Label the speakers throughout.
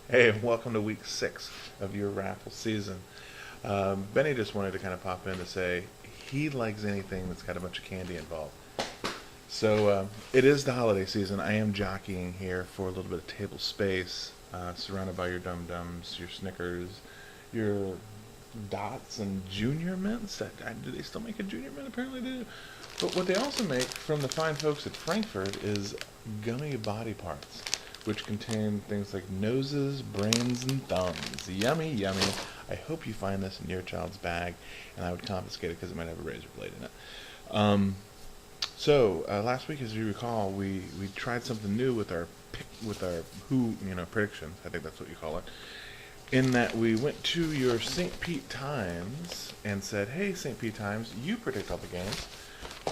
Speaker 1: Hey, and welcome to week 6 of your raffle season. Benny just wanted to kind of pop in to say he likes anything that's got a bunch of candy involved. So it is the holiday season. I am jockeying here for a little bit of table space, surrounded by your Dum Dums, your Snickers, your Dots, and Junior Mints. Do they still make a Junior Mint? Apparently they do. But what they also make from the fine folks at Frankfurt is gummy body parts, which contain things like noses, brains, and thumbs. Yummy, yummy. I hope you find this in your child's bag, and I would confiscate it because it might have a razor blade in it. Last week, as you recall, we tried something new with our who predictions. I think that's what you call it. In that we went to your St. Pete Times and said, "Hey, St. Pete Times, you predict all the games.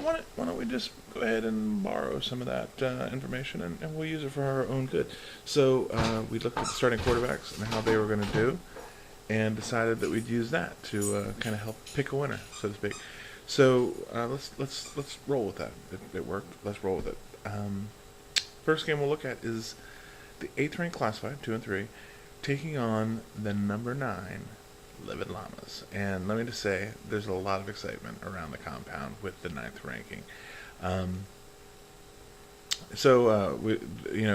Speaker 1: Why don't we just go ahead and borrow some of that information and we'll use it for our own good?" So we looked at the starting quarterbacks and how they were going to do, and decided that we'd use that to kind of help pick a winner, so to speak. So let's roll with that. It worked. Let's roll with it. First game we'll look at is the 8th ranked classified 2-3 taking on the number 9 Livid Llamas. And let me just say, there's a lot of excitement around the compound with the 9th ranking.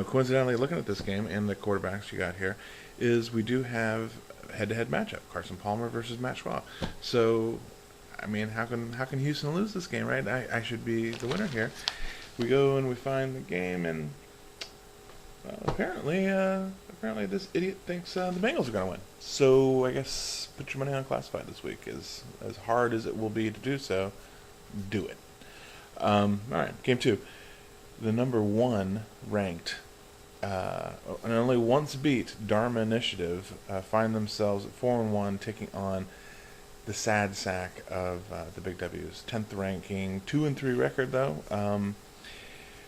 Speaker 1: Coincidentally, looking at this game and the quarterbacks you got here, is we do have head-to-head matchup: Carson Palmer versus Matt Schwab. So, I mean, how can Houston lose this game, right? I should be the winner here. We go and we find the game, and apparently this idiot thinks the Bengals are going to win. So I guess put your money on classified this week. As hard as it will be to do so, do it. All right, game 2. The number 1 ranked and only once beat Dharma Initiative find themselves at 4-1, taking on the sad sack of the Big W's. 10th ranking, 2-3 record though.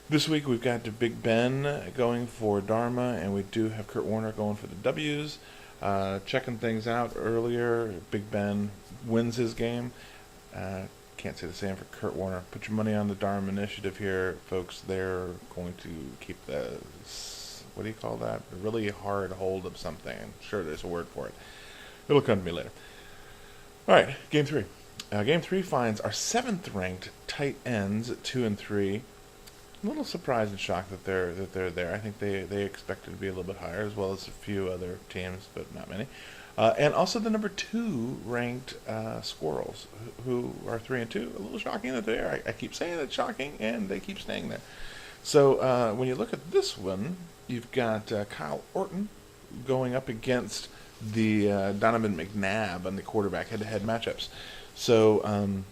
Speaker 1: This week we've got the Big Ben going for Dharma, and we do have Kurt Warner going for the W's. Checking things out earlier, Big Ben wins his game. Can't say the same for Kurt Warner. Put your money on the Dharma Initiative here, folks. They're going to keep the, what do you call that? A really hard hold of something. I'm sure there's a word for it. It'll come to me later. All right, game 3. Game 3 finds our 7th ranked tight ends at 2-3. A little surprised and shocked that they're there. I think they expected to be a little bit higher, as well as a few other teams, but not many. And also the number 2 ranked Squirrels, who are 3-2. A little shocking that they're there. I keep saying it's shocking, and they keep staying there. So when you look at this one, you've got Kyle Orton going up against the Donovan McNabb on the quarterback head-to-head matchups. So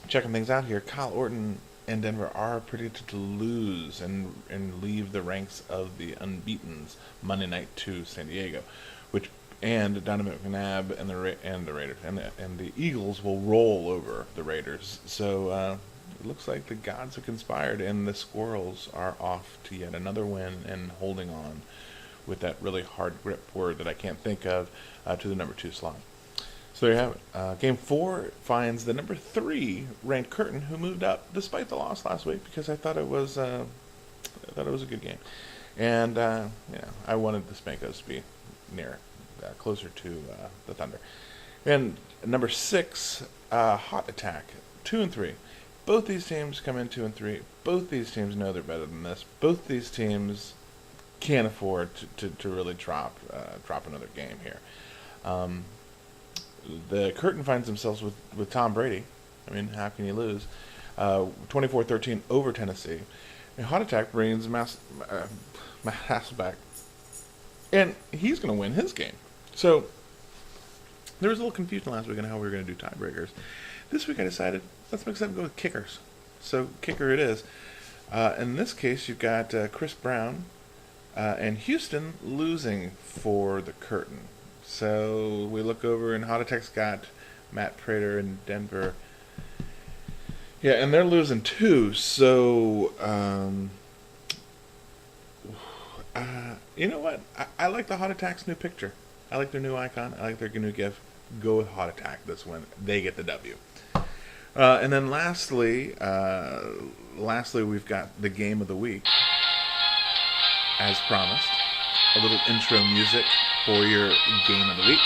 Speaker 1: checking things out here, Kyle Orton and Denver are predicted to lose and leave the ranks of the unbeatens Monday night to San Diego, and Donovan McNabb and the Raiders and the Eagles will roll over the Raiders. So it looks like the gods have conspired, and the Squirrels are off to yet another win and holding on with that really hard grip word that I can't think of to the number 2 slot. So there you have it. Game 4 finds the number 3 ranked Curtin, who moved up despite the loss last week, because I thought it was a good game, and I wanted the Spankos to be near closer to the Thunder. And number 6, Hot Attack, 2-3. Both these teams come in 2-3. Both these teams know they're better than this. Both these teams can't afford to really drop another game here. The Curtin finds themselves with Tom Brady. I mean, how can you lose? 24-13 over Tennessee. And Hot Attack brings Matt Hasselbeck, and he's going to win his game. So there was a little confusion last week on how we were going to do tiebreakers. This week I decided, let's mix it up and go with kickers. So kicker it is. In this case, you've got Chris Brown and Houston losing for the Curtin. So we look over, and Hot Attack's got Matt Prater in Denver. Yeah, and they're losing too. So, you know what? I like the Hot Attack's new picture. I like their new icon. I like their new GIF. Go with Hot Attack this win. They get the W. And then lastly, we've got the game of the week, as promised. a little intro music for your game of the week.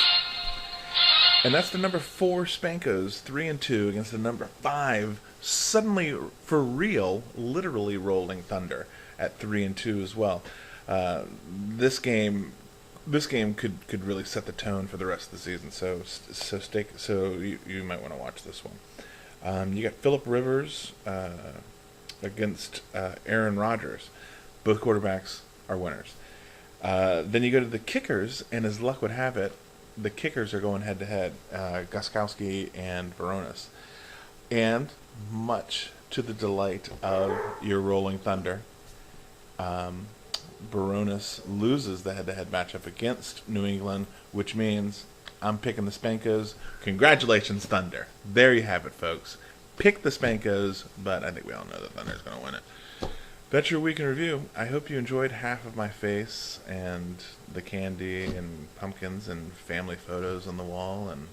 Speaker 1: And that's the number 4 Spankos, 3-2 against the number 5, suddenly for real, literally Rolling Thunder at 3-2 as well. This game could really set the tone for the rest of the season. So you might want to watch this one. You got Phillip Rivers against Aaron Rodgers. Both quarterbacks are winners. Then you go to the kickers, and as luck would have it, the kickers are going head-to-head, Gostkowski and Baronis. And much to the delight of your Rolling Thunder, Baronis loses the head-to-head matchup against New England, which means I'm picking the Spankos. Congratulations, Thunder. There you have it, folks. Pick the Spankos, but I think we all know that Thunder's going to win it. That's your week in review. I hope you enjoyed half of my face and the candy and pumpkins and family photos on the wall and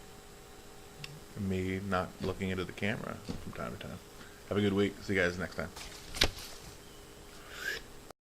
Speaker 1: me not looking into the camera from time to time. Have a good week. See you guys next time.